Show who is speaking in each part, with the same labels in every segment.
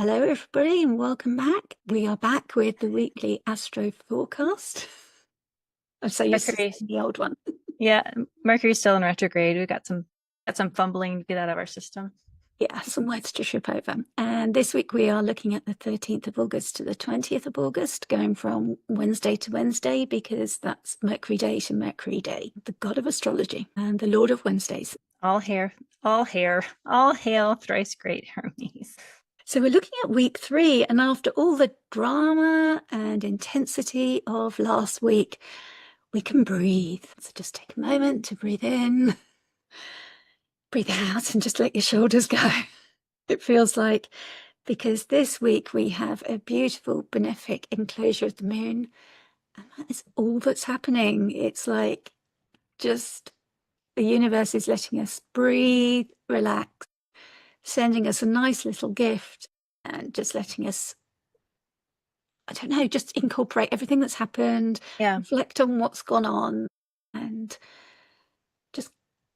Speaker 1: Hello, everybody, and welcome back. We are back with the weekly astro forecast. I'm so used to
Speaker 2: Mercury,
Speaker 1: saying the old one.
Speaker 2: yeah, Mercury's still in retrograde. We've got some fumbling to get out of our system.
Speaker 1: Yeah, some words to trip over. And this week we are looking at the 13th of August to the 20th of August, going from Wednesday to Wednesday, because that's Mercury Day to Mercury Day, the god of astrology and the lord of Wednesdays.
Speaker 2: All hail thrice great Hermes.
Speaker 1: So we're looking at week 3, and after all the drama and intensity of last week, we can breathe. So just take a moment to breathe in, breathe out, and just let your shoulders go. It feels like, because this week we have a beautiful benefic enclosure of the moon, and that is all that's happening. It's like just the universe is letting us breathe, relax, sending us a nice little gift, and just letting us, I don't know, just incorporate everything that's happened, reflect on what's gone on, and just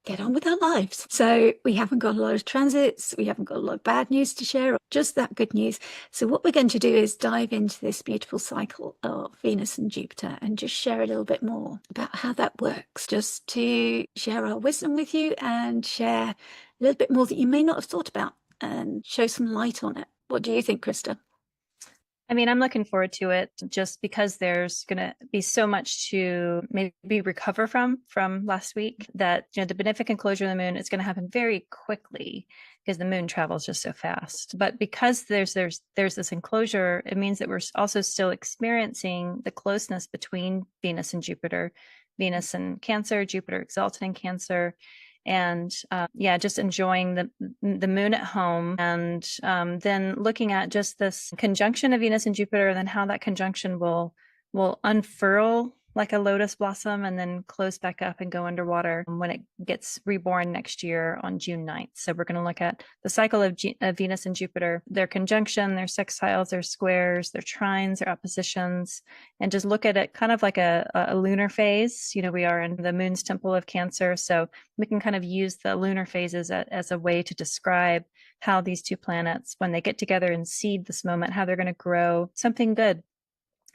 Speaker 1: get on with our lives. So we haven't got a lot of transits, we haven't got a lot of bad news to share, just that good news. So what we're going to do is dive into this beautiful cycle of Venus and Jupiter and just share a little bit more about how that works, just to share our wisdom with you and share a little bit more that you may not have thought about and show some light on it. What do you think, Krista?
Speaker 2: I mean, I'm looking forward to it just because there's going to be so much to maybe recover from last week that, the benefic enclosure of the moon is going to happen very quickly because the moon travels just so fast. But because there's this enclosure, it means that we're also still experiencing the closeness between Venus and Jupiter, Venus in Cancer, Jupiter exalted in Cancer. And just enjoying the moon at home, and then looking at just this conjunction of Venus and Jupiter, and then how that conjunction will unfurl like a lotus blossom and then close back up and go underwater when it gets reborn next year on June 9th. So we're going to look at the cycle of Venus and Jupiter, their conjunction, their sextiles, their squares, their trines, their oppositions, and just look at it kind of like a lunar phase. We are in the moon's temple of Cancer, so we can kind of use the lunar phases as a way to describe how these two planets, when they get together and seed this moment, how they're going to grow something good.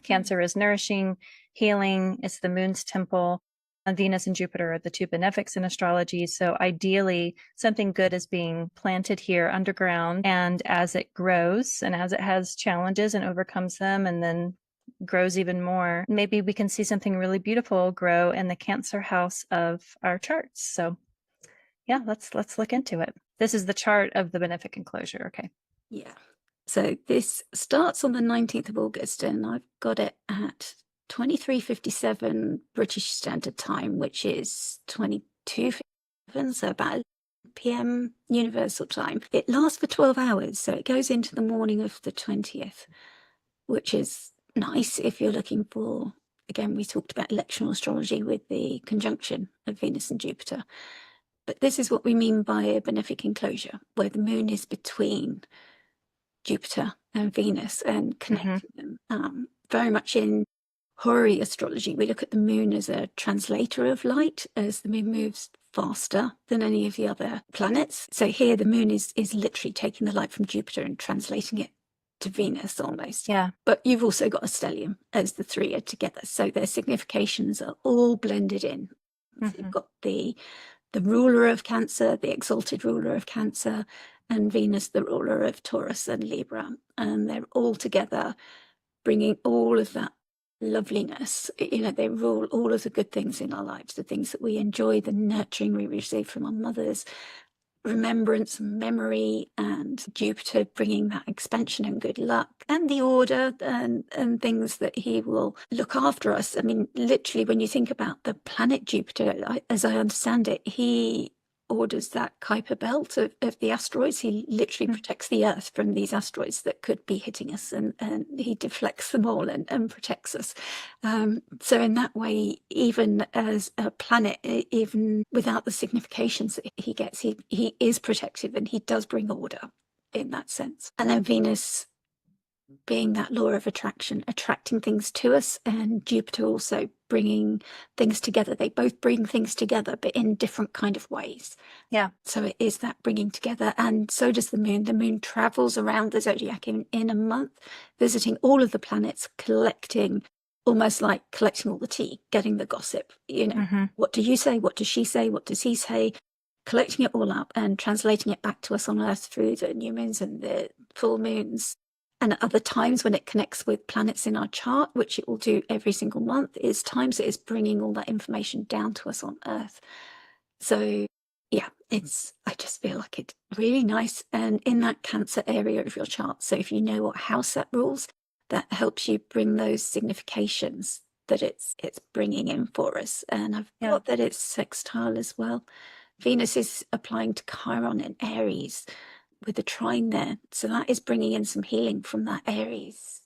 Speaker 2: Cancer is nourishing, healing. It's the moon's temple. And Venus and Jupiter are the two benefics in astrology. So ideally, something good is being planted here underground. And as it grows and as it has challenges and overcomes them and then grows even more, maybe we can see something really beautiful grow in the Cancer house of our charts. So yeah, let's look into it. This is the chart of the benefic enclosure. Okay.
Speaker 1: Yeah. So this starts on the 19th of August, and I've got it at 23:57 British Standard Time, which is 22:57, so about PM Universal Time. It lasts for 12 hours, so it goes into the morning of the 20th, which is nice if you're looking for, again, we talked about electional astrology with the conjunction of Venus and Jupiter. But this is what we mean by a benefic enclosure, where the moon is between Jupiter and Venus and connecting them. Very much in Hori astrology, we look at the moon as a translator of light, as the moon moves faster than any of the other planets. So here the moon is literally taking the light from Jupiter and translating it to Venus almost.
Speaker 2: Yeah.
Speaker 1: But you've also got a stellium as the three are together. So their significations are all blended in. So you've got the ruler of Cancer, the exalted ruler of Cancer, and Venus, the ruler of Taurus and Libra. And they're all together, bringing all of that loveliness. They rule all of the good things in our lives, the things that we enjoy, the nurturing we receive from our mothers, remembrance and memory, and Jupiter bringing that expansion and good luck and the order and things that he will look after us. I mean, literally, when you think about the planet Jupiter, as I understand it, he orders that Kuiper belt of the asteroids. He literally protects the Earth from these asteroids that could be hitting us, and he deflects them all and protects us. So in that way, even as a planet, even without the significations that he gets, he is protective, and he does bring order in that sense. And then Venus being that law of attraction, attracting things to us, and Jupiter also bringing things together. They both bring things together, but in different kind of ways.
Speaker 2: Yeah.
Speaker 1: So it is that bringing together. And so does the moon. The moon travels around the zodiac in a month, visiting all of the planets, collecting, almost like collecting all the tea, getting the gossip. What do you say? What does she say? What does he say? Collecting it all up and translating it back to us on Earth through the new moons and the full moons. And at other times when it connects with planets in our chart, which it will do every single month, is times it is bringing all that information down to us on Earth. So yeah, I just feel like it's really nice. And in that Cancer area of your chart, so if you know what house that rules, that helps you bring those significations that it's bringing in for us. And I've got that it's sextile as well. Venus is applying to Chiron in Aries with the trine there. So that is bringing in some healing from that Aries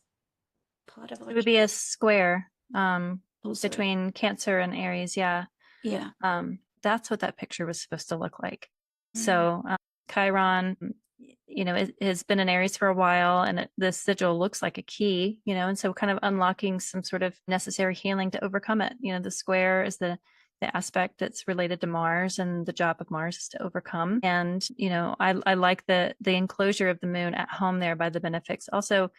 Speaker 1: part of our
Speaker 2: It would be a square
Speaker 1: also.
Speaker 2: between Cancer and Aries. Yeah.
Speaker 1: Yeah.
Speaker 2: That's what that picture was supposed to look like. So Chiron, it has been in Aries for a while, and the sigil looks like a key, and so kind of unlocking some sort of necessary healing to overcome it. The square is the aspect that's related to Mars, and the job of Mars is to overcome. And I like the enclosure of the moon at home there by the benefics, also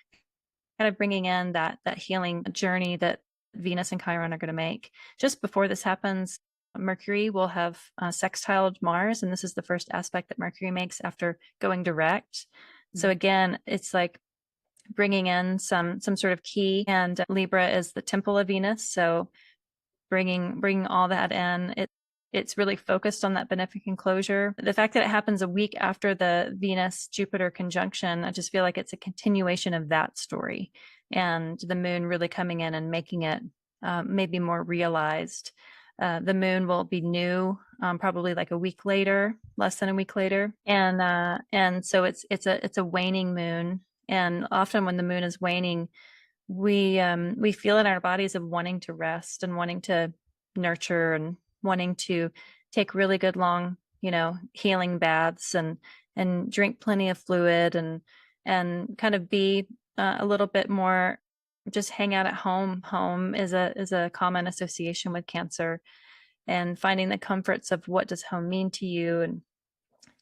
Speaker 2: kind of bringing in that healing journey that Venus and Chiron are going to make. Just before this happens, Mercury will have sextiled Mars, and this is the first aspect that Mercury makes after going direct. So again, it's like bringing in some sort of key, and Libra is the temple of Venus, so bringing all that in. It's really focused on that benefic enclosure. The fact that it happens a week after the Venus-Jupiter conjunction, I just feel like it's a continuation of that story, and the moon really coming in and making it maybe more realized. The moon will be new probably like a week later, less than a week later, and so it's a waning moon. And often when the moon is waning, we feel in our bodies of wanting to rest and wanting to nurture and wanting to take really good long healing baths and drink plenty of fluid and kind of be a little bit more, just hang out at home. Home is a common association with Cancer, and finding the comforts of what does home mean to you, and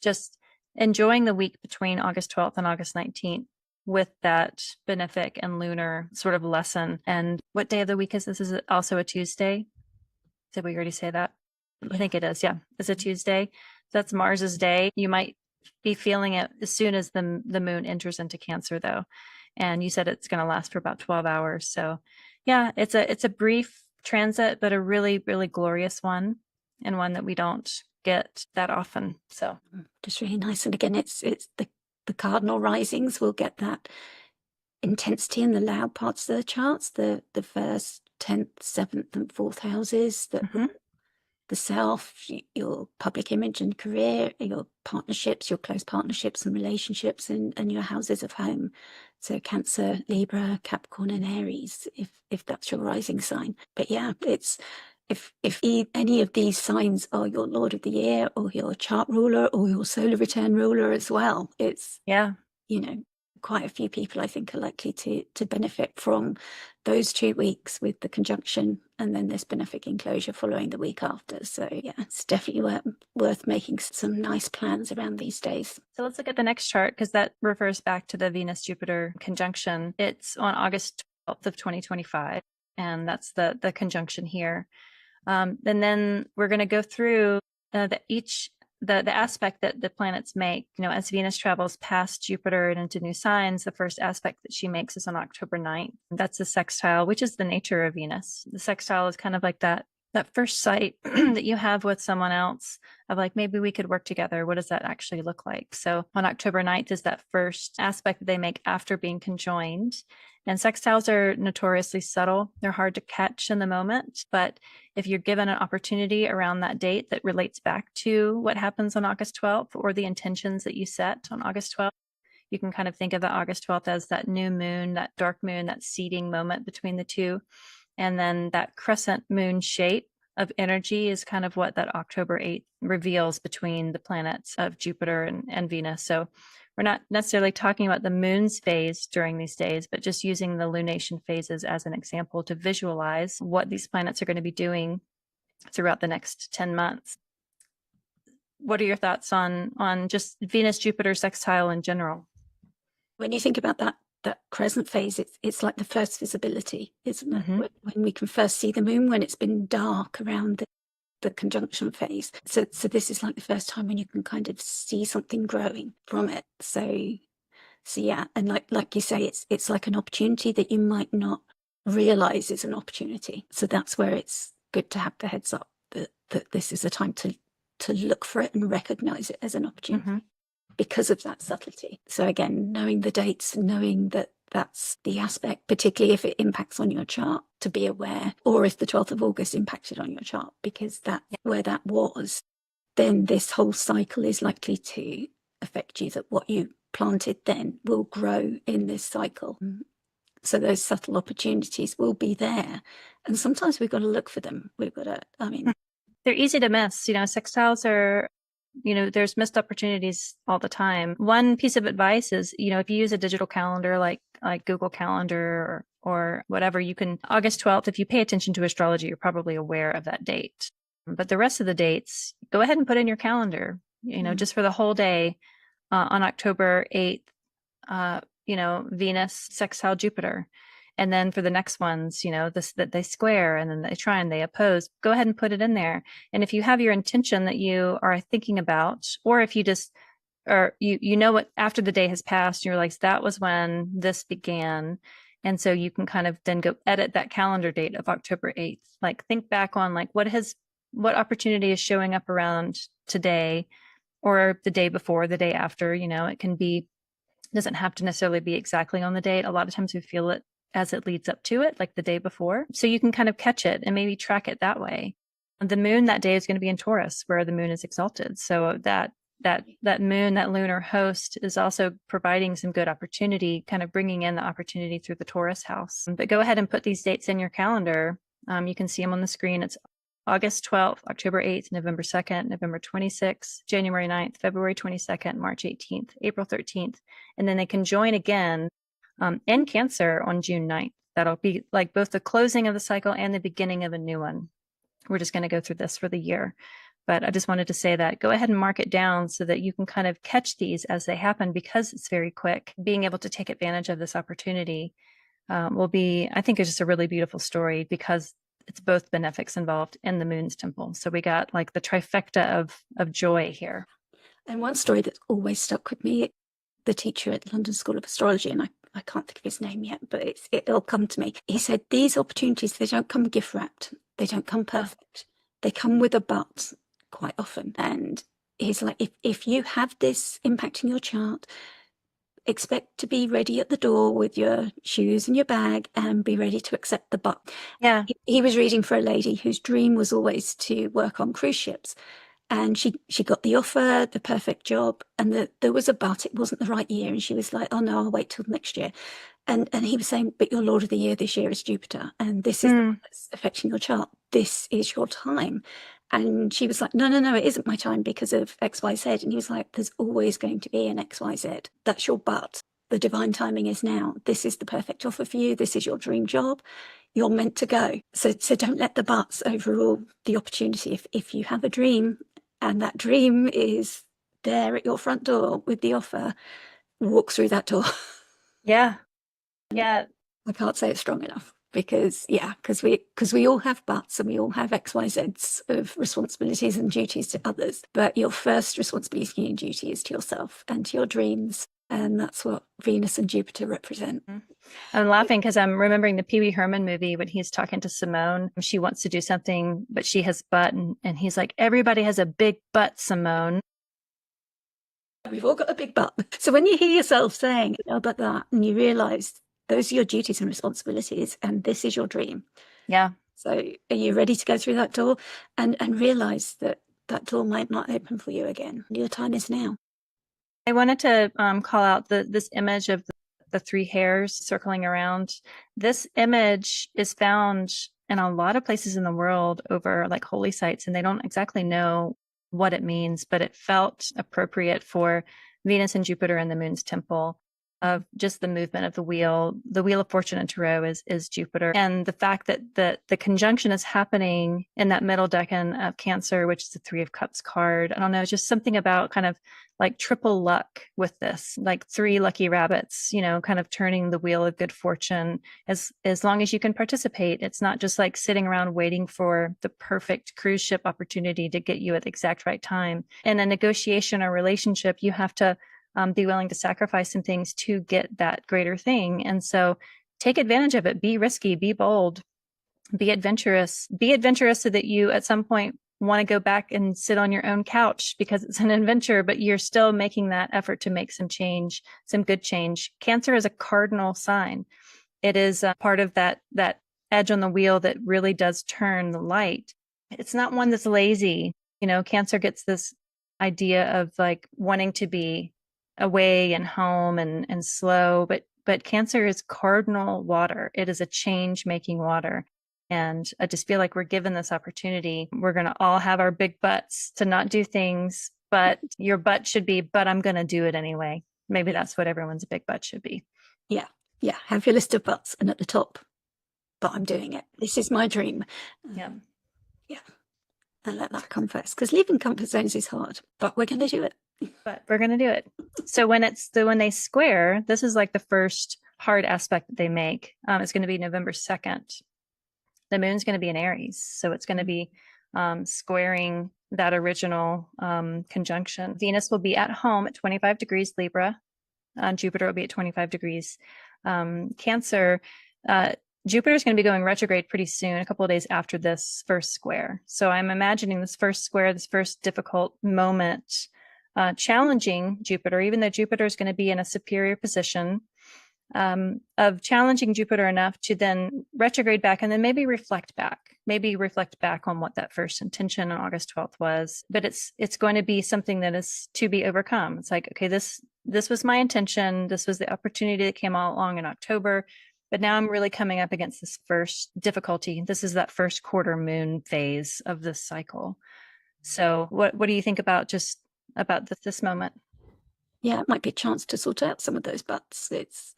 Speaker 2: just enjoying the week between August 12th and August 19th with that benefic and lunar sort of lesson. And what day of the week is this? Is it also a Tuesday? Did we already say that? I think it is. Yeah, it's a Tuesday. That's Mars's day. You might be feeling it as soon as the moon enters into Cancer, though. And you said it's going to last for about 12 hours. So yeah, it's a brief transit, but a really, really glorious one, and one that we don't get that often. So
Speaker 1: just really nice. And again, it's the cardinal risings will get that intensity in the loud parts of the charts, the first, 10th, 7th, and 4th houses, that the self, your public image and career, your partnerships, your close partnerships and relationships, and your houses of home. So Cancer, Libra, Capricorn, and Aries, if that's your rising sign. But yeah, it's if any of these signs are your Lord of the Year or your chart ruler or your solar return ruler as well, it's quite a few people I think are likely to benefit from those 2 weeks with the conjunction and then this benefic enclosure following the week after. So yeah, it's definitely worth making some nice plans around these days.
Speaker 2: So let's look at the next chart, because that refers back to the Venus-Jupiter conjunction. It's on August 12th of 2025, and that's the conjunction here. And then we're going to go through the aspect that the planets make. As Venus travels past Jupiter and into new signs, the first aspect that she makes is on October 9th. That's the sextile, which is the nature of Venus. The sextile is kind of like that first sight that you have with someone else of like, maybe we could work together. What does that actually look like? So on October 9th is that first aspect that they make after being conjoined. And sextiles are notoriously subtle. They're hard to catch in the moment. But if you're given an opportunity around that date that relates back to what happens on August 12th or the intentions that you set on August 12th, you can kind of think of the August 12th as that new moon, that dark moon, that seeding moment between the two. And then that crescent moon shape of energy is kind of what that October 8th reveals between the planets of Jupiter and Venus. So we're not necessarily talking about the moon's phase during these days, but just using the lunation phases as an example to visualize what these planets are going to be doing throughout the next 10 months. What are your thoughts on just Venus Jupiter sextile in general?
Speaker 1: When you think about that crescent phase, it's like the first visibility, isn't it?
Speaker 2: Mm-hmm.
Speaker 1: When we can first see the moon, when it's been dark around the conjunction phase. So this is like the first time when you can kind of see something growing from it. So yeah, and like you say, it's like an opportunity that you might not realize is an opportunity. So that's where it's good to have the heads up that this is a time to look for it and recognize it as an opportunity.
Speaker 2: Mm-hmm.
Speaker 1: Because of that subtlety. So again, knowing the dates, knowing that that's the aspect, particularly if it impacts on your chart, to be aware, or if the 12th of August impacted on your chart, because that's where that was, then this whole cycle is likely to affect you, that what you planted then will grow in this cycle. So those subtle opportunities will be there. And sometimes we've got to look for them. We've got to,
Speaker 2: they're easy to miss. Sextiles are, there's missed opportunities all the time. One piece of advice is, if you use a digital calendar like Google Calendar or whatever, you can, August 12th, if you pay attention to astrology, you're probably aware of that date. But the rest of the dates, go ahead and put in your calendar, just for the whole day on October 8th, Venus sextile Jupiter. And then for the next ones, that they square and then they trine, they oppose, go ahead and put it in there. And if you have your intention that you are thinking about, or if you just, or you know what, after the day has passed, you're like, that was when this began. And so you can kind of then go edit that calendar date of October 8th. Like think back on like what opportunity is showing up around today or the day before, the day after, it can be, doesn't have to necessarily be exactly on the date. A lot of times we feel it as it leads up to it, like the day before. So you can kind of catch it and maybe track it that way. The moon that day is going to be in Taurus, where the moon is exalted. So that moon, that lunar host, is also providing some good opportunity, kind of bringing in the opportunity through the Taurus house. But go ahead and put these dates in your calendar. You can see them on the screen. It's August 12th, October 8th, November 2nd, November 26th, January 9th, February 22nd, March 18th, April 13th. And then they can join again in Cancer on June 9th. That'll be like both the closing of the cycle and the beginning of a new one. We're just going to go through this for the year. But I just wanted to say that go ahead and mark it down so that you can kind of catch these as they happen, because it's very quick. Being able to take advantage of this opportunity will be, I think, it's just a really beautiful story, because it's both benefics involved in the moon's temple. So we got like the trifecta of joy here.
Speaker 1: And one story that's always stuck with me, the teacher at London School of Astrology, and I can't think of his name yet, but it'll come to me. He said, these opportunities, they don't come gift wrapped. They don't come perfect. They come with a but quite often. And he's like, if you have this impacting your chart, expect to be ready at the door with your shoes and your bag and be ready to accept the but.
Speaker 2: Yeah.
Speaker 1: He was reading for a lady whose dream was always to work on cruise ships. And she got the offer, the perfect job, and there was a but. It wasn't the right year, and she was like, "Oh no, I'll wait till next year." And he was saying, "But your Lord of the Year this year is Jupiter, and this is what's affecting your chart. This is your time." And she was like, "No, it isn't my time because of X, Y, Z." And he was like, "There's always going to be an X, Y, Z. That's your but. The divine timing is now. This is the perfect offer for you. This is your dream job. You're meant to go. So don't let the buts overrule the opportunity. If you have a dream, and that dream is there at your front door with the offer, walk through that door."
Speaker 2: Yeah. Yeah.
Speaker 1: I can't say it strong enough, because we all have buts and we all have XYZs of responsibilities and duties to others. But your first responsibility and duty is to yourself and to your dreams. And that's what Venus and Jupiter represent.
Speaker 2: I'm laughing because I'm remembering the Pee Wee Herman movie when he's talking to Simone. She wants to do something, but she has butt. And he's like, everybody has a big butt, Simone.
Speaker 1: We've all got a big butt. So when you hear yourself saying, "Oh, but that," and you realize those are your duties and responsibilities, and this is your dream.
Speaker 2: Yeah.
Speaker 1: So are you ready to go through that door and realize that that door might not open for you again? Your time is now.
Speaker 2: I wanted to call out this image of the three hairs circling around. This image is found in a lot of places in the world over like holy sites, and they don't exactly know what it means, but it felt appropriate for Venus and Jupiter in the moon's temple of just the movement of the wheel. The wheel of fortune in tarot is Jupiter. And the fact that the conjunction is happening in that middle decan of Cancer, which is the Three of Cups card. I don't know, just something about kind of like triple luck with this, like three lucky rabbits, kind of turning the wheel of good fortune as long as you can participate. It's not just like sitting around waiting for the perfect cruise ship opportunity to get you at the exact right time. In a negotiation or relationship, you have to be willing to sacrifice some things to get that greater thing. And so take advantage of it. Be risky, be bold, be adventurous so that you at some point want to go back and sit on your own couch because it's an adventure, but you're still making that effort to make some change, some good change. Cancer is a cardinal sign. It is part of that edge on the wheel that really does turn the light. It's not one that's lazy. Cancer gets this idea of like wanting to be away and home and slow, but Cancer is cardinal water. It is a change making water. And I just feel like we're given this opportunity. We're going to all have our big butts to not do things, but your butt should be, but I'm going to do it anyway. Maybe that's what everyone's big butt should be.
Speaker 1: Yeah. Have your list of butts, and at the top, but I'm doing it. This is my dream.
Speaker 2: Yeah.
Speaker 1: And let that come first, because leaving comfort zones is hard, but we're going to do it.
Speaker 2: So when they square, this is like the first hard aspect that they make. It's going to be November 2nd. The moon's going to be in Aries. So it's going to be squaring that original conjunction. Venus will be at home at 25 degrees Libra. Jupiter will be at 25 degrees Cancer. Jupiter is going to be going retrograde pretty soon, a couple of days after this first square. So I'm imagining this first square, this first difficult moment, challenging Jupiter, even though Jupiter is going to be in a superior position, of challenging Jupiter enough to then retrograde back and then maybe reflect back on what that first intention on August 12th was. But it's going to be something that is to be overcome. It's like, okay, this was my intention. This was the opportunity that came all along in October. But now I'm really coming up against this first difficulty. This is that first quarter moon phase of this cycle. So what do you think about this moment?
Speaker 1: Yeah, it might be a chance to sort out some of those butts. It's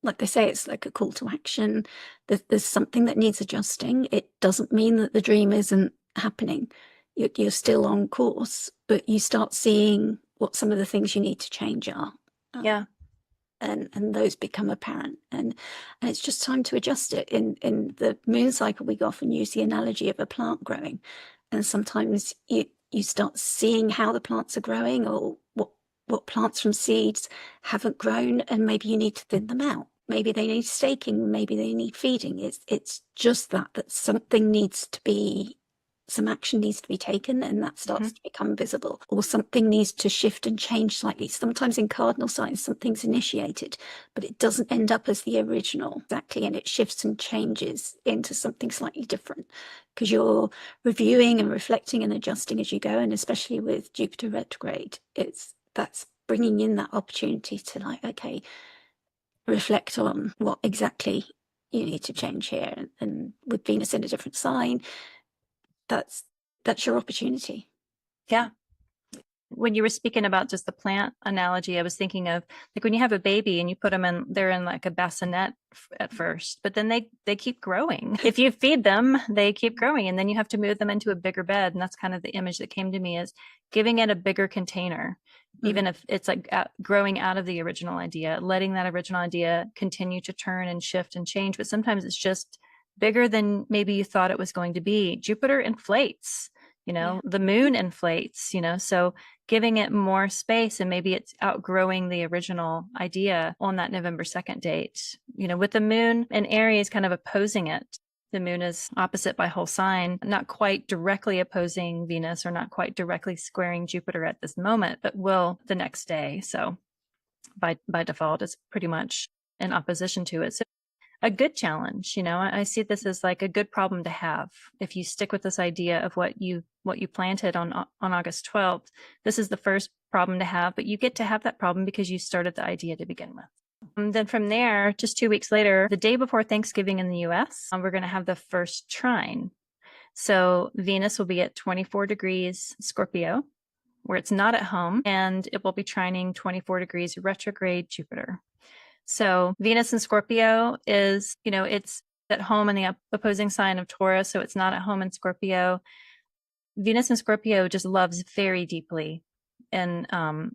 Speaker 1: like they say, it's like a call to action. There's something that needs adjusting. It doesn't mean that the dream isn't happening. You're still on course, but you start seeing what some of the things you need to change are.
Speaker 2: Yeah.
Speaker 1: And those become apparent, and it's just time to adjust it. In the moon cycle, we often use the analogy of a plant growing, and sometimes you start seeing how the plants are growing, or what plants from seeds haven't grown, and maybe you need to thin them out. Maybe they need staking, maybe they need feeding. It's just that something needs to be, some action needs to be taken, and that starts to become visible, or something needs to shift and change slightly. Sometimes in cardinal signs, something's initiated, but it doesn't end up as the original exactly, and it shifts and changes into something slightly different because you're reviewing and reflecting and adjusting as you go. And especially with Jupiter retrograde, that's bringing in that opportunity to, like, okay, reflect on what exactly you need to change here. And with Venus in a different sign, that's your opportunity.
Speaker 2: Yeah. When you were speaking about just the plant analogy, I was thinking of like when you have a baby and you put them in, they're in like a bassinet at first, but then they keep growing. If you feed them, they keep growing, and then you have to move them into a bigger bed. And that's kind of the image that came to me, is giving it a bigger container, even if it's like growing out of the original idea, letting that original idea continue to turn and shift and change. But sometimes it's just bigger than maybe you thought it was going to be. Jupiter inflates, the moon inflates, so giving it more space, and maybe it's outgrowing the original idea on that November 2nd date, with the moon and Aries kind of opposing it. The moon is opposite by whole sign, not quite directly opposing Venus or not quite directly squaring Jupiter at this moment, but will the next day. So by default, it's pretty much in opposition to it. So a good challenge, I see this as like a good problem to have. If you stick with this idea of what you planted on August 12th, this is the first problem to have, but you get to have that problem because you started the idea to begin with. And then from there, just 2 weeks later, the day before Thanksgiving in the US, we're going to have the first trine. So Venus will be at 24 degrees Scorpio. where it's not at home, and it will be trining 24 degrees retrograde Jupiter. So Venus in Scorpio is, it's at home in the opposing sign of Taurus, so it's not at home in Scorpio. Venus in Scorpio just loves very deeply and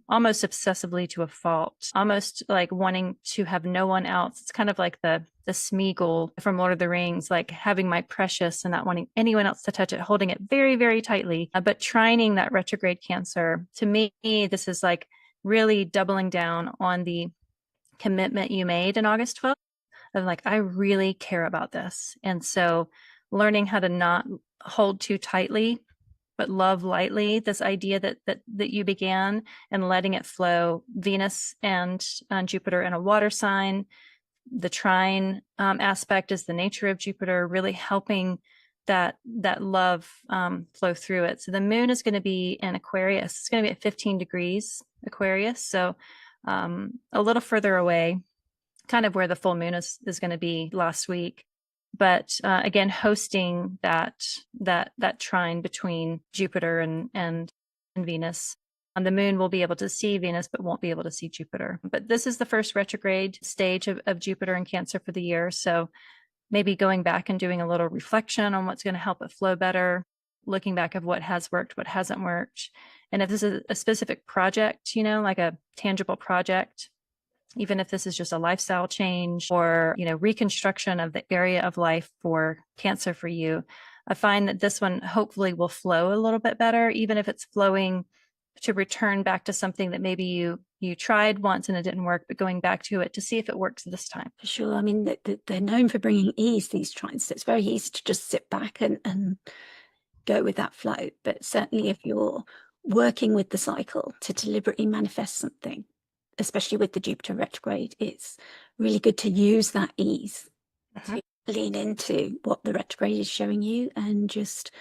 Speaker 2: almost obsessively to a fault, almost like wanting to have no one else. It's kind of like the Smeagol from Lord of the Rings, like having my precious and not wanting anyone else to touch it, holding it very, very tightly. But trining that retrograde Cancer, to me, this is like really doubling down on the commitment you made in August 12th of like, I really care about this. And so learning how to not hold too tightly, but love lightly, this idea that you began, and letting it flow. Venus and Jupiter in a water sign. The trine aspect is the nature of Jupiter, really helping that love flow through it. So the moon is going to be in Aquarius. It's going to be at 15 degrees Aquarius. So a little further away, kind of where the full moon is going to be last week. But again, hosting that trine between Jupiter and Venus. And the moon will be able to see Venus, but won't be able to see Jupiter. But this is the first retrograde stage of Jupiter in Cancer for the year. So maybe going back and doing a little reflection on what's going to help it flow better, looking back of what has worked, what hasn't worked. And if this is a specific project, like a tangible project, even if this is just a lifestyle change or, reconstruction of the area of life for Cancer for you, I find that this one hopefully will flow a little bit better, even if it's flowing to return back to something that maybe you tried once and it didn't work, but going back to it to see if it works this time.
Speaker 1: For sure. I mean, they're known for bringing ease, these trines. So it's very easy to just sit back and go with that flow. But certainly if you're working with the cycle to deliberately manifest something, especially with the Jupiter retrograde, it's really good to use that ease to lean into what the retrograde is showing you and just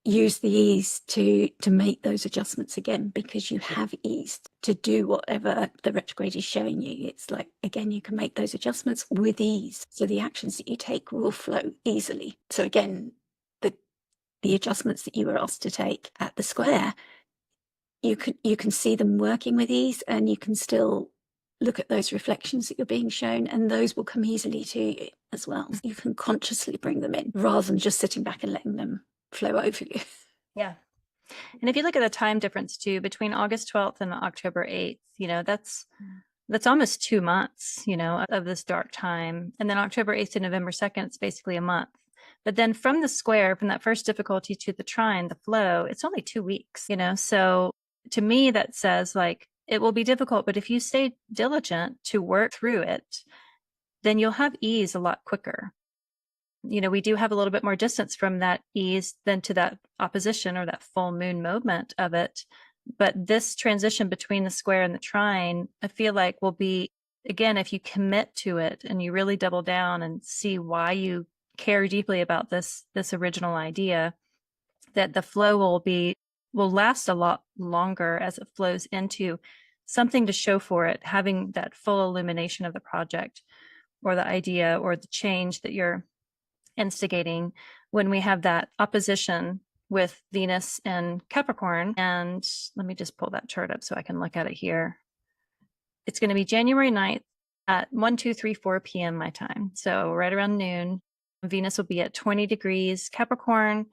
Speaker 1: use the ease to make those adjustments again, because you have ease to do whatever the retrograde is showing you. It's like, again, you can make those adjustments with ease. So the actions that you take will flow easily. So again, the adjustments that you were asked to take at the square, you can see them working with ease, and you can still look at those reflections that you're being shown, and those will come easily to you as well. You can consciously bring them in rather than just sitting back and letting them flow over you.
Speaker 2: Yeah. And if you look at the time difference too, between August 12th and October 8th, that's almost 2 months, of this dark time. And then October 8th to November 2nd, it's basically a month. But then from the square, from that first difficulty to the trine, the flow, it's only 2 weeks, So to me, that says like, it will be difficult, but if you stay diligent to work through it, then you'll have ease a lot quicker. We do have a little bit more distance from that ease than to that opposition or that full moon moment of it. But this transition between the square and the trine, I feel like will be, again, if you commit to it and you really double down and see why you care deeply about this original idea, that the flow will last a lot longer as it flows into something to show for it, having that full illumination of the project or the idea or the change that you're instigating when we have that opposition with Venus and Capricorn. And let me just pull that chart up so I can look at it here. It's going to be January 9th at 1, 2, 3, 4 p.m. my time. So right around noon, Venus will be at 20 degrees Capricorn.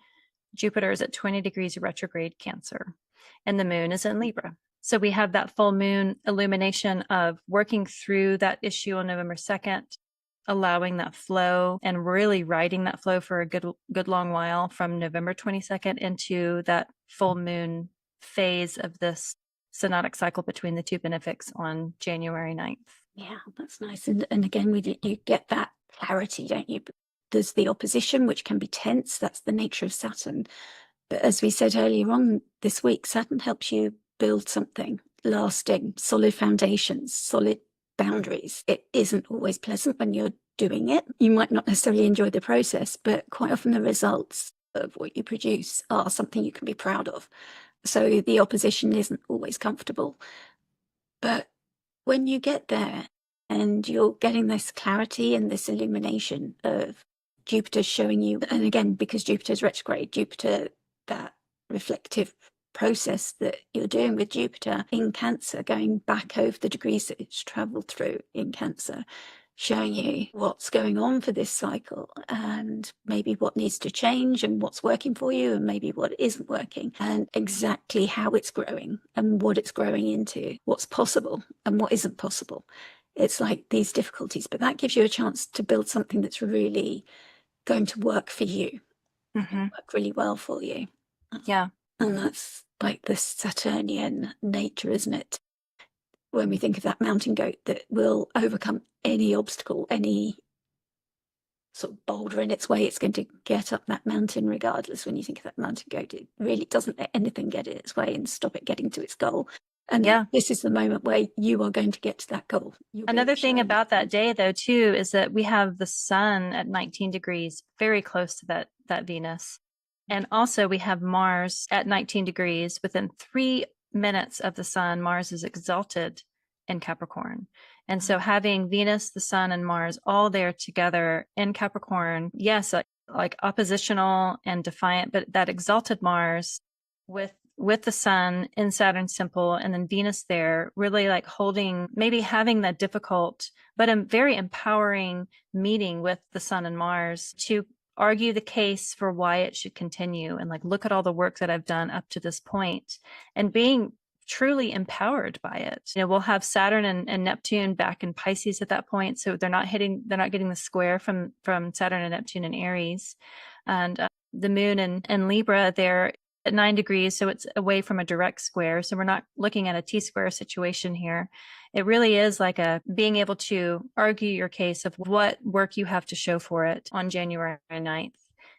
Speaker 2: Jupiter is at 20 degrees retrograde Cancer, and the moon is in Libra. So we have that full moon illumination of working through that issue on November 2nd, allowing that flow and really riding that flow for a good long while from November 22nd into that full moon phase of this synodic cycle between the two benefics on January 9th.
Speaker 1: Yeah, that's nice. And again, you get that clarity, don't you? There's the opposition, which can be tense. That's the nature of Saturn. But as we said earlier on this week, Saturn helps you build something lasting, solid foundations, solid boundaries. It isn't always pleasant when you're doing it. You might not necessarily enjoy the process, but quite often the results of what you produce are something you can be proud of. So the opposition isn't always comfortable. But when you get there and you're getting this clarity and this illumination of Jupiter showing you, and again, because Jupiter's retrograde, Jupiter, that reflective process that you're doing with Jupiter in Cancer, going back over the degrees that it's traveled through in Cancer, showing you what's going on for this cycle and maybe what needs to change and what's working for you and maybe what isn't working, and exactly how it's growing and what it's growing into, what's possible and what isn't possible. It's like these difficulties, but that gives you a chance to build something that's really going to work for you, work really well for you.
Speaker 2: Yeah.
Speaker 1: And that's like the Saturnian nature, isn't it? When we think of that mountain goat that will overcome any obstacle, any sort of boulder in its way, it's going to get up that mountain regardless. When you think of that mountain goat, it really doesn't let anything get in its way and stop it getting to its goal. And this is the moment where you are going to get to that goal.
Speaker 2: Another thing about that day, though, too, is that we have the sun at 19 degrees, very close to that Venus. And also we have Mars at 19 degrees. Within 3 minutes of the sun, Mars is exalted in Capricorn. And so having Venus, the sun, and Mars all there together in Capricorn, yes, like oppositional and defiant, but that exalted Mars with the sun in Saturn's simple and then Venus there, really like holding, maybe having that difficult, but a very empowering meeting with the sun and Mars to argue the case for why it should continue. And like, look at all the work that I've done up to this point and being truly empowered by it. We'll have Saturn and Neptune back in Pisces at that point. So they're not getting the square from Saturn and Neptune in Aries, and the moon in Libra there at 9 degrees. So it's away from a direct square. So we're not looking at a T-square situation here. It really is like being able to argue your case of what work you have to show for it on January 9th.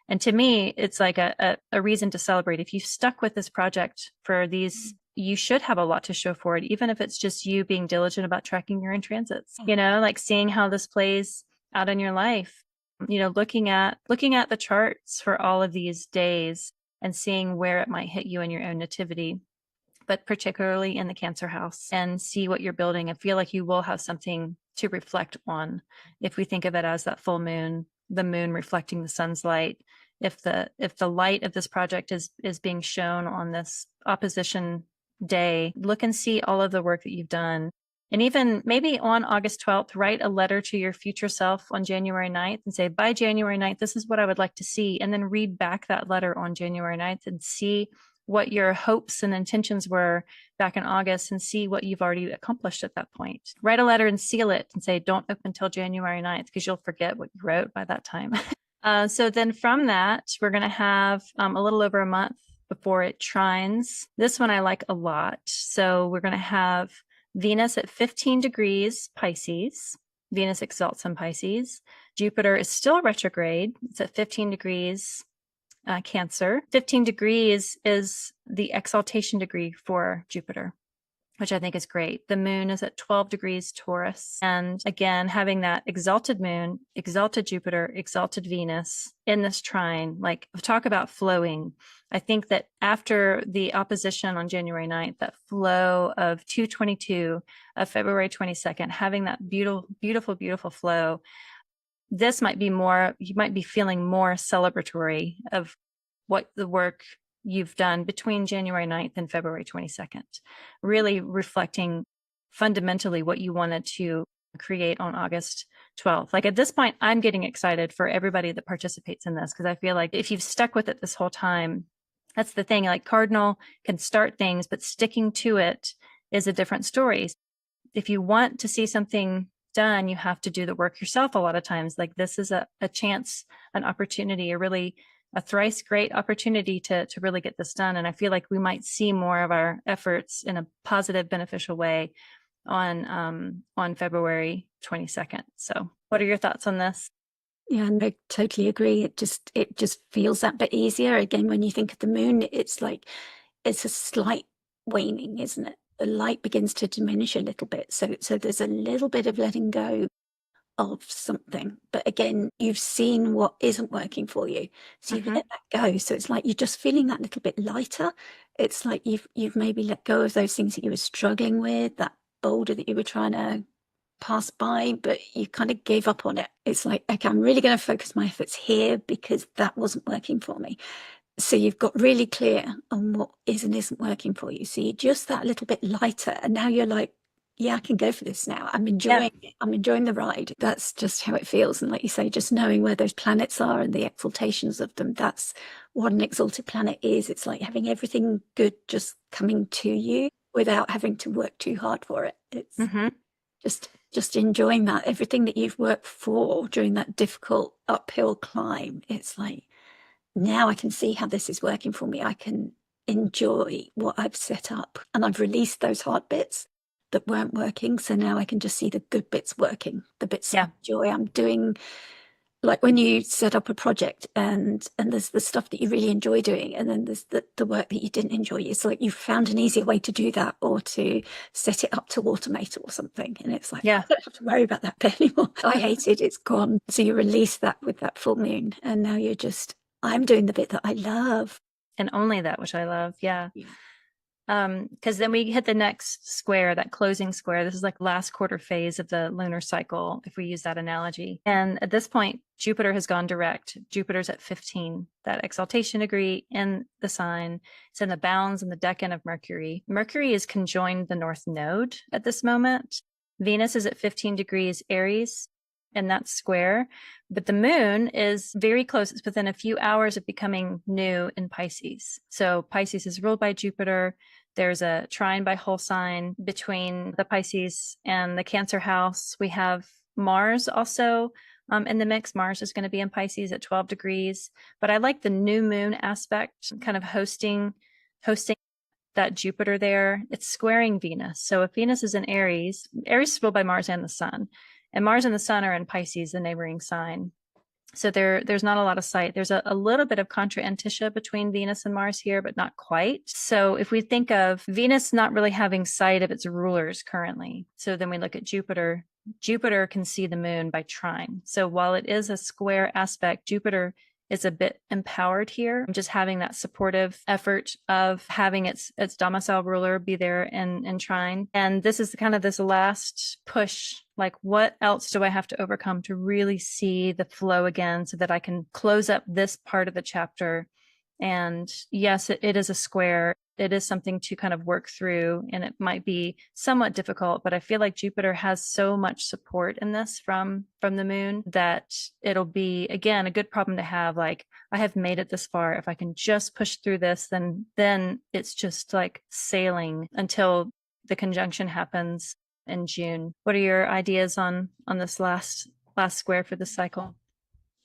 Speaker 2: And to me, it's like a reason to celebrate. If you've stuck with this project for these, you should have a lot to show for it, even if it's just you being diligent about tracking your own transits, like seeing how this plays out in your life, looking at the charts for all of these days and seeing where it might hit you in your own nativity, but particularly in the Cancer house, and see what you're building and feel like you will have something to reflect on. If we think of it as that full moon, the moon reflecting the sun's light, if the light of this project is being shown on this opposition day, look and see all of the work that you've done. And even maybe on August 12th, write a letter to your future self on January 9th and say, by January 9th, this is what I would like to see. And then read back that letter on January 9th and see what your hopes and intentions were back in August and see what you've already accomplished at that point. Write a letter and seal it and say, don't open until January 9th, because you'll forget what you wrote by that time. So then from that, we're going to have a little over a month before it trines. This one I like a lot. So we're going to have Venus at 15 degrees Pisces. Venus exalts in Pisces. Jupiter is still retrograde. It's at 15 degrees Cancer. 15 degrees is the exaltation degree for Jupiter, which I think is great. The moon is at 12 degrees Taurus. And again, having that exalted moon, exalted Jupiter, exalted Venus in this trine, like talk about flowing. I think that after the opposition on January 9th, that flow of 222 of February 22nd, having that beautiful, beautiful, beautiful flow, this might be more, you might be feeling more celebratory of what the work you've done between January 9th and February 22nd, really reflecting fundamentally what you wanted to create on August 12th. Like at this point, I'm getting excited for everybody that participates in this, because I feel like if you've stuck with it this whole time, that's the thing, like Cardinal can start things, but sticking to it is a different story. If you want to see something done, you have to do the work yourself a lot of times. Like this is a chance, an opportunity, a thrice great opportunity to really get this done. And I feel like we might see more of our efforts in a positive, beneficial way on February 22nd. So what are your thoughts on this?
Speaker 1: Yeah, and I totally agree. It just feels that bit easier. Again, when you think of the moon, it's like it's a slight waning, isn't it? The light begins to diminish a little bit. So there's a little bit of letting go of something. But again, you've seen what isn't working for you. So you let that go. So it's like you're just feeling that little bit lighter. It's like you've maybe let go of those things that you were struggling with, that boulder that you were trying to pass by, but you kind of gave up on it. It's like, okay, I'm really going to focus my efforts here because that wasn't working for me. So you've got really clear on what is and isn't working for you. So you're just that little bit lighter. And now you're like, yeah, I can go for this now. I'm enjoying it. I'm enjoying the ride. That's just how it feels. And like you say, just knowing where those planets are and the exaltations of them, that's what an exalted planet is. It's like having everything good just coming to you without having to work too hard for it. It's just enjoying that. Everything that you've worked for during that difficult uphill climb. It's like, now I can see how this is working for me. I can enjoy what I've set up, and I've released those hard bits that weren't working. So now I can just see the good bits working, the bits I enjoy. I'm doing, like when you set up a project and there's the stuff that you really enjoy doing, and then there's the work that you didn't enjoy. It's like you've found an easier way to do that, or to set it up to automate or something. And it's like, I don't have to worry about that bit anymore. I hate it, it's gone. So you release that with that full moon, and now you're just, I'm doing the bit that I love.
Speaker 2: And only that which I love. Yeah. Because then we hit the next square, that closing square. This is like last quarter phase of the lunar cycle, if we use that analogy. And at this point, Jupiter has gone direct. Jupiter's at 15, that exaltation degree in the sign. It's in the bounds and the decan of Mercury. Mercury is conjoined the North Node at this moment. Venus is at 15 degrees Aries in that square. But the moon is very close. It's within a few hours of becoming new in Pisces. So Pisces is ruled by Jupiter. There's a trine by whole sign between the Pisces and the Cancer house. We have Mars also in the mix. Mars is going to be in Pisces at 12 degrees. But I like the new moon aspect, kind of hosting that Jupiter there. It's squaring Venus. So if Venus is in Aries, Aries is ruled by Mars and the Sun. And Mars and the Sun are in Pisces, the neighboring sign. So there's not a lot of sight. There's a little bit of contra-antitia between Venus and Mars here, but not quite. So if we think of Venus not really having sight of its rulers currently, so then we look at Jupiter. Jupiter can see the moon by trine. So while it is a square aspect, Jupiter is a bit empowered here, just having that supportive effort of having its domicile ruler be there in trine. And this is kind of this last push, like what else do I have to overcome to really see the flow again so that I can close up this part of the chapter. And yes, it is a square. It is something to kind of work through, and it might be somewhat difficult, but I feel like Jupiter has so much support in this from the moon that it'll be, again, a good problem to have. Like, I have made it this far. If I can just push through this, then it's just like sailing until the conjunction happens in June. What are your ideas on this last square for this cycle?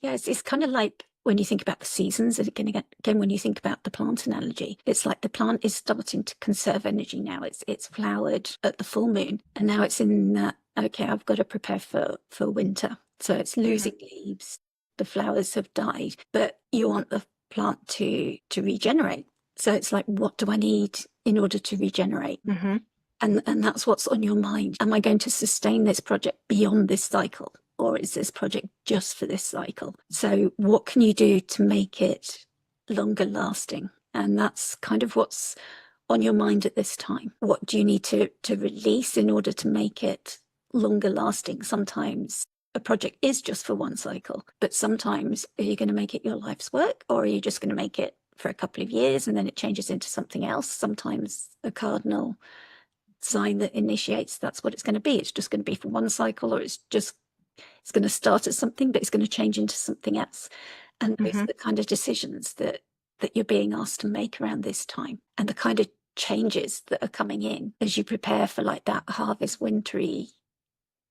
Speaker 1: Yeah, it's kind of like when you think about the seasons, and again, when you think about the plant analogy, it's like the plant is starting to conserve energy now. It's flowered at the full moon, and now it's in that, okay, I've got to prepare for winter. So it's losing leaves. The flowers have died, but you want the plant to regenerate. So it's like, what do I need in order to regenerate? And that's what's on your mind. Am I going to sustain this project beyond this cycle? Or is this project just for this cycle? So what can you do to make it longer lasting? And that's kind of what's on your mind at this time. What do you need to release in order to make it longer lasting? Sometimes a project is just for one cycle, but sometimes are you going to make it your life's work, or are you just going to make it for a couple of years and then it changes into something else? Sometimes a cardinal sign that initiates, that's what it's going to be. It's just going to be for one cycle, or it's going to start as something, but it's going to change into something else. And those are the kind of decisions that you're being asked to make around this time, and the kind of changes that are coming in as you prepare for like that harvest wintry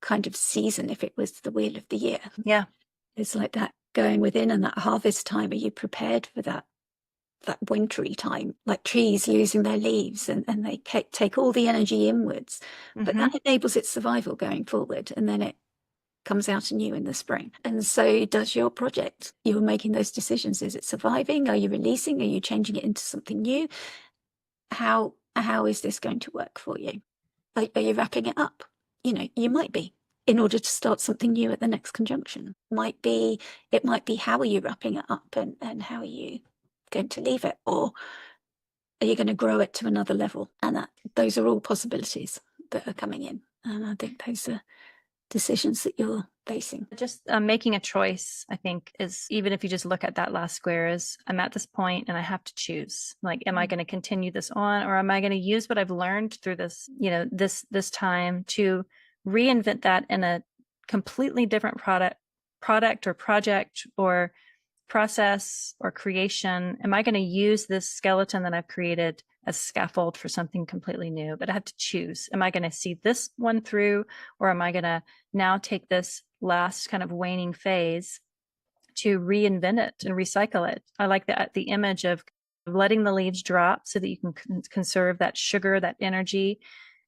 Speaker 1: kind of season. If it was the wheel of the year, it's like that going within, and that harvest time. Are you prepared for that wintry time, like trees losing their leaves, and they take all the energy inwards, but that enables its survival going forward, and then it comes out anew in the spring. And so does your project. You're making those decisions. Is it surviving? Are you releasing? Are you changing it into something new? How is this going to work for you? Are you wrapping it up? You might be, in order to start something new at the next conjunction. It might be how are you wrapping it up, and how are you going to leave it? Or are you going to grow it to another level? And those are all possibilities that are coming in. And I think those are decisions that you're facing.
Speaker 2: Just making a choice, I think, is, even if you just look at that last square, is I'm at this point and I have to choose. Like, am I going to continue this on, or am I going to use what I've learned through this, this time to reinvent that in a completely different product or project or process or creation? Am I going to use this skeleton that I've created as scaffold for something completely new? But I have to choose. Am I going to see this one through, or am I going to now take this last kind of waning phase to reinvent it and recycle it? I like the image of letting the leaves drop so that you can conserve that sugar, that energy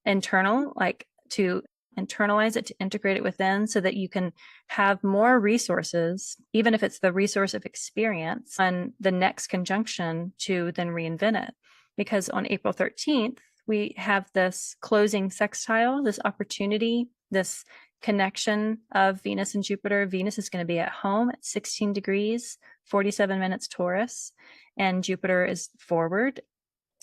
Speaker 2: internal, like to internalize it, to integrate it within, so that you can have more resources, even if it's the resource of experience, on the next conjunction to then reinvent it. Because on April 13th, we have this closing sextile, this opportunity, this connection of Venus and Jupiter. Venus is going to be at home at 16 degrees, 47 minutes Taurus, and Jupiter is forward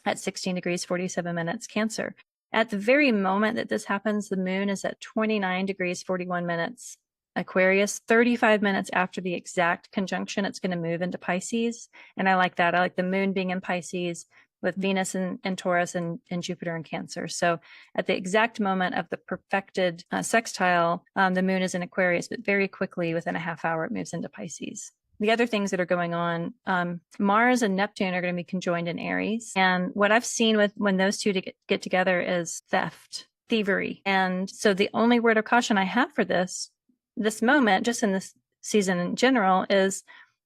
Speaker 2: at 16 degrees, 47 minutes Cancer. At the very moment that this happens, the moon is at 29 degrees, 41 minutes Aquarius. 35 minutes after the exact conjunction, it's going to move into Pisces. And I like that. I like the moon being in Pisces with Venus in Taurus and Jupiter in Cancer. So at the exact moment of the perfected sextile, the moon is in Aquarius, but very quickly, within a half hour, it moves into Pisces. The other things that are going on, Mars and Neptune are going to be conjoined in Aries. And what I've seen with when those two get together is theft, thievery. And so the only word of caution I have for this moment, just in this season in general, is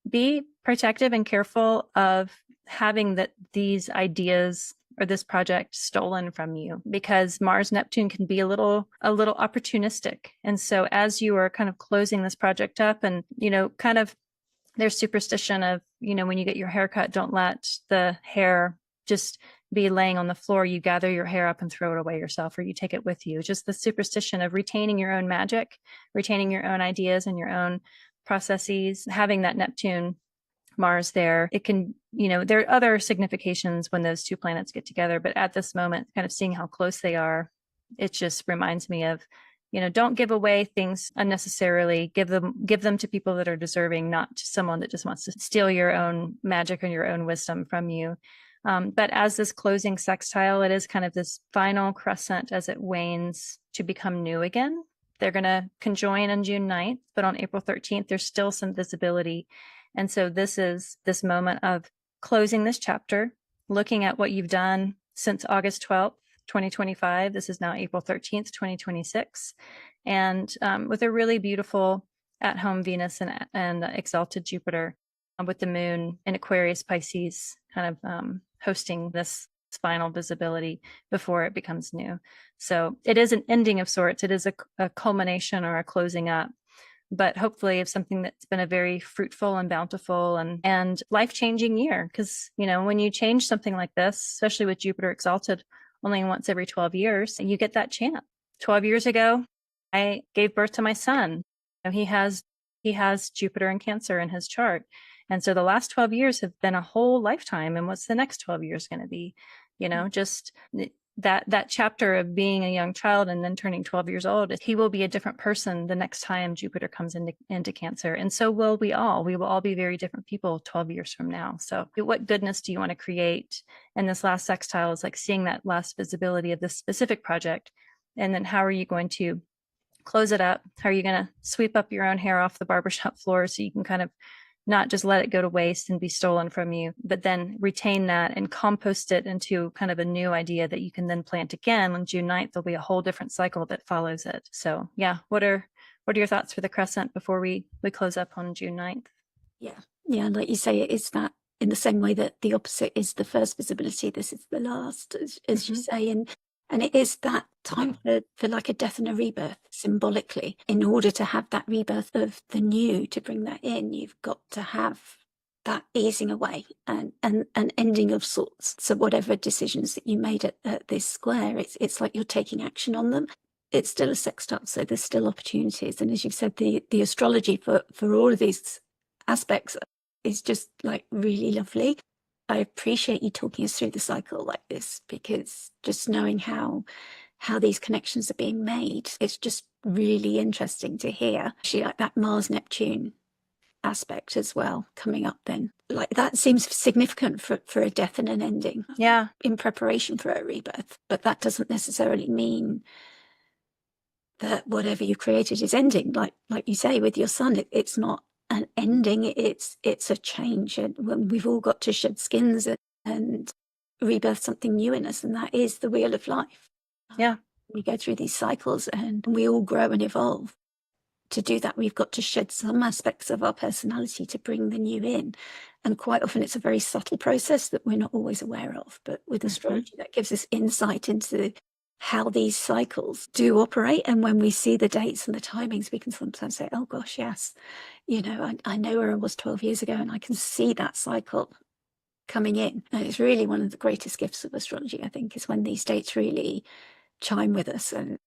Speaker 2: be protective and careful of having these ideas or this project stolen from you, because Mars Neptune can be a little opportunistic. And so as you are kind of closing this project up, and kind of there's superstition of, when you get your hair cut, don't let the hair just be laying on the floor. You gather your hair up and throw it away yourself, or you take it with you. Just the superstition of retaining your own magic, retaining your own ideas and your own processes, having that Neptune Mars there. It can, there are other significations when those two planets get together, but at this moment, kind of seeing how close they are, it just reminds me of, don't give away things unnecessarily. Give them to people that are deserving, not to someone that just wants to steal your own magic or your own wisdom from you. But as this closing sextile, it is kind of this final crescent as it wanes to become new again. They're going to conjoin on June 9th, but on April 13th, there's still some visibility. And so this is this moment of closing this chapter, looking at what you've done since August 12th, 2025. This is now April 13th, 2026. And with a really beautiful at-home Venus and exalted Jupiter, with the moon in Aquarius Pisces, kind of hosting this final visibility before it becomes new. So it is an ending of sorts. It is a culmination or a closing up, but hopefully of something that's been a very fruitful and bountiful and life-changing year. Because, when you change something like this, especially with Jupiter exalted only once every 12 years, you get that chance. 12 years ago, I gave birth to my son. He has Jupiter and Cancer in his chart. And so the last 12 years have been a whole lifetime. And what's the next 12 years going to be? Just that chapter of being a young child and then turning 12 years old, he will be a different person the next time Jupiter comes into Cancer. And so will we all. We will all be very different people 12 years from now. So what goodness do you want to create? And this last sextile is like seeing that last visibility of this specific project. And then how are you going to close it up? How are you going to sweep up your own hair off the barbershop floor so you can kind of not just let it go to waste and be stolen from you, but then retain that and compost it into kind of a new idea that you can then plant again on June 9th. There'll be a whole different cycle that follows it. So yeah, what are your thoughts for the crescent before we close up on June 9th?
Speaker 1: Yeah. And like you say, it is that in the same way that the opposite is the first visibility, this is the last, as you say. And it is that time for like a death and a rebirth symbolically. In order to have that rebirth of the new, to bring that in, you've got to have that easing away and an ending of sorts. So whatever decisions that you made at this square, it's like you're taking action on them. It's still a sextile, so there's still opportunities. And as you've said, the astrology for all of these aspects is just like really lovely. I appreciate you talking us through the cycle like this, because just knowing how these connections are being made, it's just really interesting to hear. Actually, like that Mars-Neptune aspect as well coming up then. Like that seems significant for a death and an ending.
Speaker 2: Yeah.
Speaker 1: In preparation for a rebirth. But that doesn't necessarily mean that whatever you created is ending. Like you say with your son, it's not an ending, it's a change. And when we've all got to shed skins and rebirth something new in us, and that is the wheel of life.
Speaker 2: Yeah.
Speaker 1: We go through these cycles and we all grow and evolve. To do that, we've got to shed some aspects of our personality to bring the new in. And quite often it's a very subtle process that we're not always aware of. But with astrology, that gives us insight into how these cycles do operate. And when we see the dates and the timings, we can sometimes say, oh gosh, yes, I know where I was 12 years ago and I can see that cycle coming in. And it's really one of the greatest gifts of astrology, I think, is when these dates really chime with us and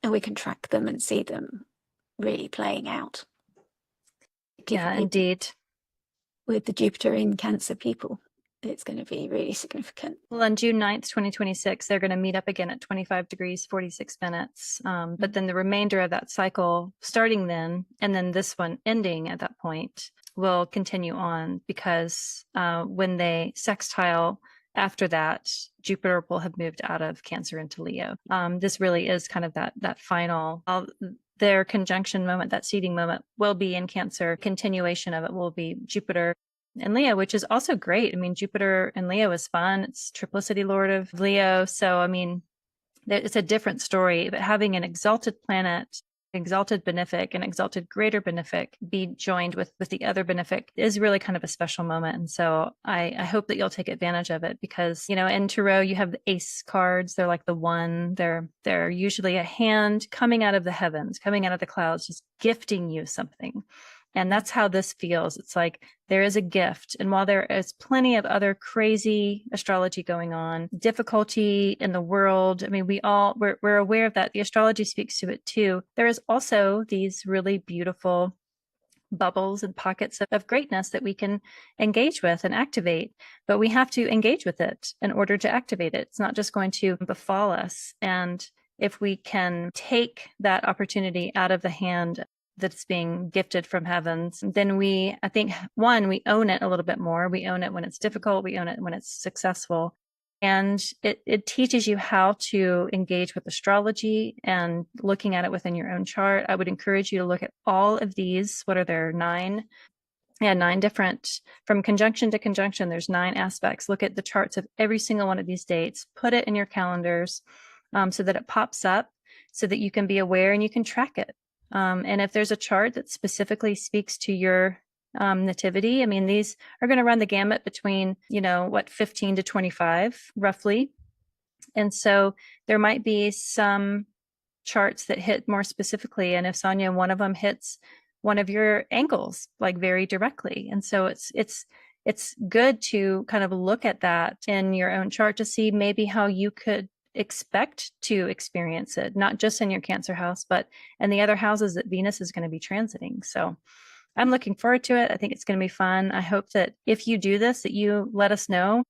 Speaker 1: we can track them and see them really playing out.
Speaker 2: Yeah, indeed.
Speaker 1: With the Jupiter in Cancer people, it's going to be really significant.
Speaker 2: Well, on June 9th, 2026, they're going to meet up again at 25 degrees, 46 minutes. But then the remainder of that cycle starting then, and then this one ending at that point, will continue on because when they sextile after that, Jupiter will have moved out of Cancer into Leo. This really is kind of that final, their conjunction moment, that seeding moment will be in Cancer. Continuation of it will be Jupiter and Leo, which is also great. I mean, Jupiter and Leo is fun. It's triplicity lord of Leo. So, I mean, it's a different story, but having an exalted planet, exalted benefic and exalted greater benefic be joined with the other benefic is really kind of a special moment. And so I hope that you'll take advantage of it because, in tarot, you have the ace cards. They're like the one, they're usually a hand coming out of the heavens, coming out of the clouds, just gifting you something. And that's how this feels. It's like there is a gift. And while there is plenty of other crazy astrology going on, difficulty in the world, I mean, we're aware of that. The astrology speaks to it too. There is also these really beautiful bubbles and pockets of greatness that we can engage with and activate, but we have to engage with it in order to activate it. It's not just going to befall us. And if we can take that opportunity out of the hand that's being gifted from heavens, then I think, we own it a little bit more. We own it when it's difficult. We own it when it's successful. And it teaches you how to engage with astrology and looking at it within your own chart. I would encourage you to look at all of these. What are there? 9? Yeah, 9 different, from conjunction to conjunction, there's 9 aspects. Look at the charts of every single one of these dates, put it in your calendars so that it pops up so that you can be aware and you can track it. And if there's a chart that specifically speaks to your nativity, I mean, these are going to run the gamut between, 15 to 25 roughly. And so there might be some charts that hit more specifically. And if Sonia, one of them hits one of your angles, like very directly. And so it's good to kind of look at that in your own chart to see maybe how you could expect to experience it, not just in your Cancer house, but in the other houses that Venus is going to be transiting. So I'm looking forward to it. I think it's going to be fun. I hope that if you do this, that you let us know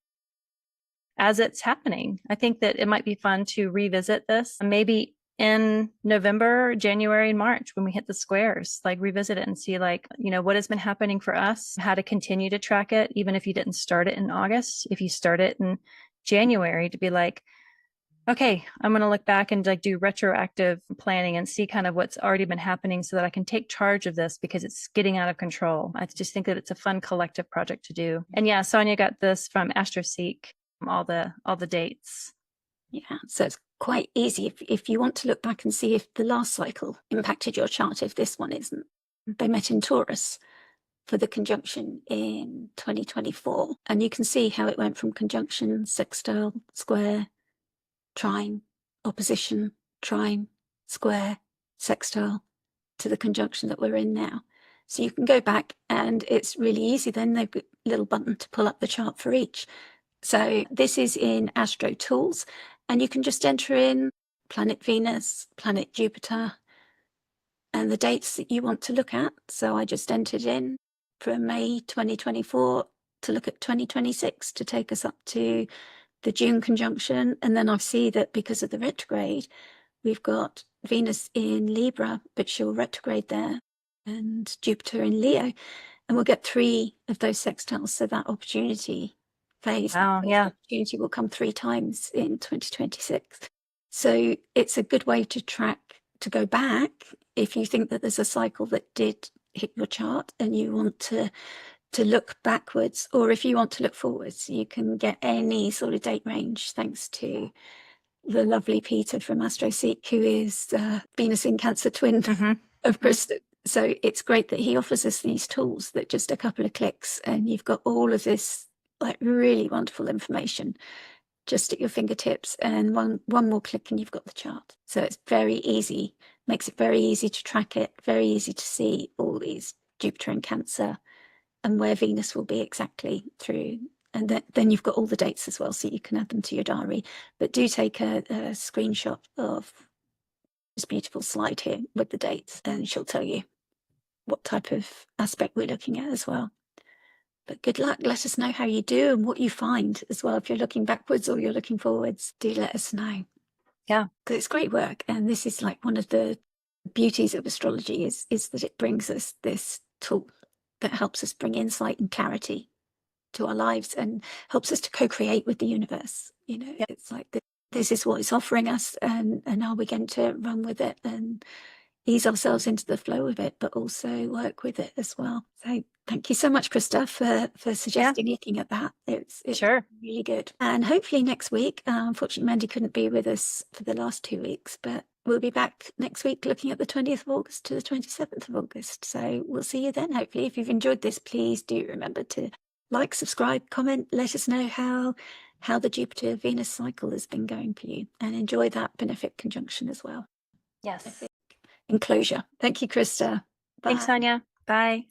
Speaker 2: as it's happening. I think that it might be fun to revisit this maybe in November, January, and March when we hit the squares, like revisit it and see what has been happening for us, how to continue to track it, even if you didn't start it in August, if you start it in January, to be like, okay, I'm going to look back and do retroactive planning and see kind of what's already been happening so that I can take charge of this because it's getting out of control. I just think that it's a fun collective project to do. And yeah, Sonia got this from AstroSeek, all the dates.
Speaker 1: Yeah, so it's quite easy if you want to look back and see if the last cycle impacted your chart, if this one isn't. They met in Taurus for the conjunction in 2024, and you can see how it went from conjunction, sextile, square, trine, opposition, trine, square, sextile, to the conjunction that we're in now. So you can go back and it's really easy then. They've got a little button to pull up the chart for each. So this is in Astro Tools, and you can just enter in planet Venus, planet Jupiter, and the dates that you want to look at. So I just entered in from May 2024 to look at 2026 to take us up to the June conjunction. And then I see that because of the retrograde, we've got Venus in Libra, but she'll retrograde there, and Jupiter in Leo. And we'll get 3 of those sextiles. So that opportunity phase,
Speaker 2: Wow, yeah.
Speaker 1: opportunity will come 3 times in 2026. So it's a good way to track, to go back if you think that there's a cycle that did hit your chart and you want to look backwards, or if you want to look forwards, you can get any sort of date range thanks to the lovely Peter from AstroSeek, who is Venus in Cancer twin of Kristen. So it's great that he offers us these tools that just a couple of clicks and you've got all of this like really wonderful information just at your fingertips, and one more click and you've got the chart. So it's very easy, makes it very easy to track it, very easy to see all these Jupiter in Cancer and where Venus will be exactly through. And then you've got all the dates as well, so you can add them to your diary. But do take a screenshot of this beautiful slide here with the dates, and she'll tell you what type of aspect we're looking at as well. But good luck. Let us know how you do and what you find as well. If you're looking backwards or you're looking forwards, do let us know.
Speaker 2: Yeah.
Speaker 1: Because it's great work. And this is like one of the beauties of astrology is that it brings us this tool that helps us bring insight and clarity to our lives and helps us to co-create with the universe. You know, it's like this is what it's offering us, and are we going to run with it and ease ourselves into the flow of it, but also work with it as well. So thank you so much, Krista, for suggesting looking at that. It's
Speaker 2: Sure.
Speaker 1: really good. And hopefully next week, unfortunately, Mandy couldn't be with us for the last 2 weeks, but we'll be back next week looking at the 20th of August to the 27th of August. So we'll see you then, hopefully. If you've enjoyed this, please do remember to like, subscribe, comment, let us know how the Jupiter-Venus cycle has been going for you, and enjoy that benefic conjunction as well.
Speaker 2: Yes.
Speaker 1: Enclosure. Thank you, Krista. Bye.
Speaker 2: Thanks, Sonia. Bye.